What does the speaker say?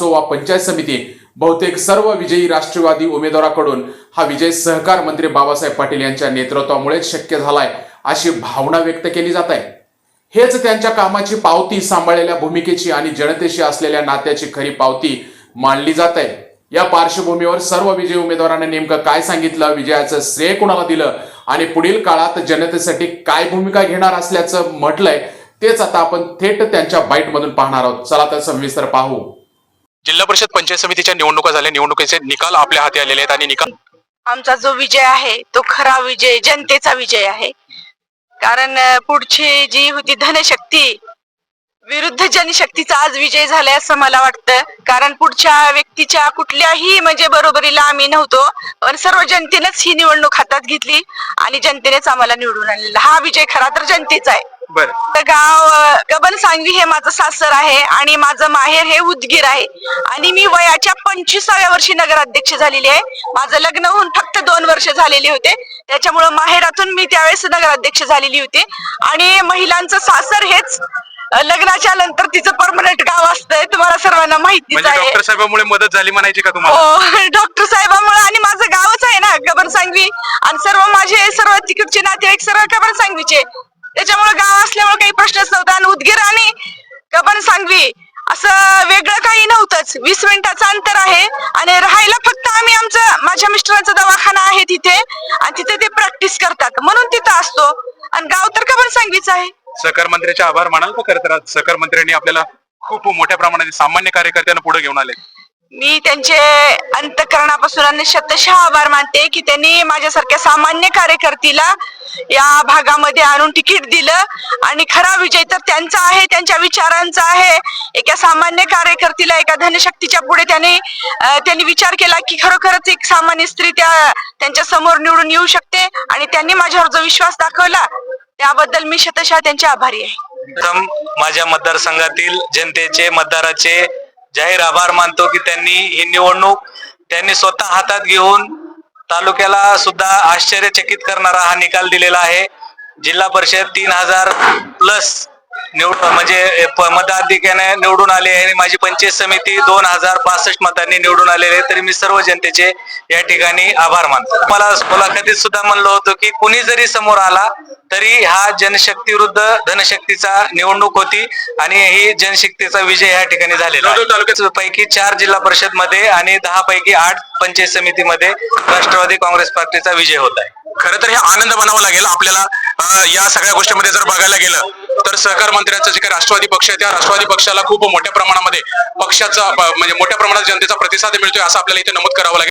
वा पंचायत समिती बहुतेक सर्व विजयी राष्ट्रवादी उमेदवाराकडून हा विजय सहकार मंत्री बाबासाहेब पाटील यांच्या नेतृत्वामुळेच शक्य झालाय अशी भावना व्यक्त केली जात आहे। हेच त्यांच्या कामाची पावती, सांभाळलेल्या भूमिकेची आणि जनतेशी असलेल्या नात्याची खरी पावती मानली जात आहे। या पार्श्वभूमीवर सर्व विजयी उमेदवारांनी नेमकं काय सांगितलं, विजयाचं श्रेय कोणाला दिलं आणि पुढील काळात जनतेसाठी काय भूमिका घेणार असल्याचं म्हटलंय, तेच आता आपण थेट त्यांच्या बाईटमधून पाहणार आहोत। चला तर सविस्तर पाहू। जिल्हा परिषद पंचायत समितीच्या निवडणुका झाल्या, निवडणुकीचे निकाल आपल्या हाती आलेले आहेत आणि निकाल आमचा जो विजय आहे तो खरा विजय, जनतेचा विजय आहे। कारण पुढची जी होती धनशक्ती विरुद्ध जनशक्तीचा आज विजय झालाय असं मला वाटतं। कारण पुढच्या व्यक्तीच्या कुठल्याही म्हणजे बरोबरीला आम्ही नव्हतो, पण सर्व जनतेनेच ही निवडणूक हातात घेतली आणि जनतेनेच आम्हाला निवडून आणलेला हा विजय खरा तर जनतेचा आहे। बरं, गाव गबन सांगवी हे माझं सासर आहे आणि माझं माहेर हे उदगीर आहे आणि मी वयाच्या 25व्या वर्षी नगराध्यक्ष झालेली आहे। माझं लग्न होऊन फक्त 2 वर्ष झालेले होते, त्याच्यामुळे माहेरातून मी त्यावेळेस नगराध्यक्ष झालेली होती। आणि महिलांचं सासर हेच लग्नाच्या नंतर तिचं परमनंट गाव असतंय, तुम्हाला सर्वांना माहितीच आहे। डॉक्टर साहेबांमुळे मदत झाली म्हणायची का तुम्हाला? हो, डॉक्टर साहेबांमुळे आणि माझं गावच आहे ना गबन सांगवी आणि सर्व तिकडचे नातेवाईक सर्व गबन सांगवीचे, त्याच्यामुळे गाव असल्यामुळे काही प्रश्नच नव्हता। आणि उदगीर आणि गबन सांगवी असं वेगळं काही नव्हतंच, 20 मिनिटाचं अंतर आहे आणि राहायला फक्त आम्ही माझ्या मिस्टरांचा दवाखाना आहे तिथे आणि तिथे ते प्रॅक्टिस करतात म्हणून तिथं असतो आणि गाव तर गबन सांगवीच आहे। सहकार मंत्र्याचे आभार मानाल का? खरं तर आज सहकार मंत्र्यांनी आपल्याला खूप मोठ्या प्रमाणात सामान्य कार्यकर्त्यांना पुढे घेऊन आले। मी त्यांचे अंतःकरणापासून आणि शतशः आभार मानते की त्यांनी माझ्यासारख्या सामान्य कार्यकर्तीला या भागामध्ये आणून तिकीट दिलं आणि खरा विजय तर त्यांचा आहे, त्यांच्या विचारांचा आहे। एका सामान्य कार्यकर्तीला एका धनशक्तीच्या पुढे त्यांनी विचार केला की खरोखरच एक सामान्य स्त्री त्यांच्या समोर निवडून येऊ शकते आणि त्यांनी माझ्यावर जो विश्वास दाखवला त्याबद्दल मी शतशः त्यांचे आभारी आहे। माझ्या मतदारसंघातील जनतेचे, मतदाराचे जाहीर आभार मानतो की त्यांनी ही निवडणूक स्वतः हातात घेऊन तालुक्याला सुद्धा आश्चर्यचकित करणारा हा निकाल दिलेला आहे। जिल्हा परिषद 3000+ म्हणजे मताधिक्याने निवडून आले आणि माझी पंचायत समिती 2062 मतांनी निवडून आलेले आहे। तरी मी सर्व जनतेचे या ठिकाणी आभार मानतो। मला मुलाखतीत सुद्धा म्हणलं होतं की कुणी जरी समोर आला तरी हा जनशक्ती विरुद्ध धनशक्तीचा निवडणूक होती आणि ही जनशक्तीचा विजय या ठिकाणी झालेला आहे। पैकी 4 जिल्हा परिषद मध्ये आणि 10 पैकी 8 पंचायत समितीमध्ये राष्ट्रवादी काँग्रेस पार्टीचा विजय होत आहे। खरं तर हे आनंद मानावा लागेल आपल्याला। या सगळ्या गोष्टींमध्ये जर बघायला गेलं तर सहकार मंत्र्यांचा जे काही राष्ट्रवादी पक्ष आहे त्या राष्ट्रवादी पक्षाला खूप मोठ्या प्रमाणामध्ये पक्षाचा म्हणजे मोठ्या प्रमाणात जनतेचा प्रतिसाद मिळतोय असं आपल्याला इथे नमूद करावं लागेल।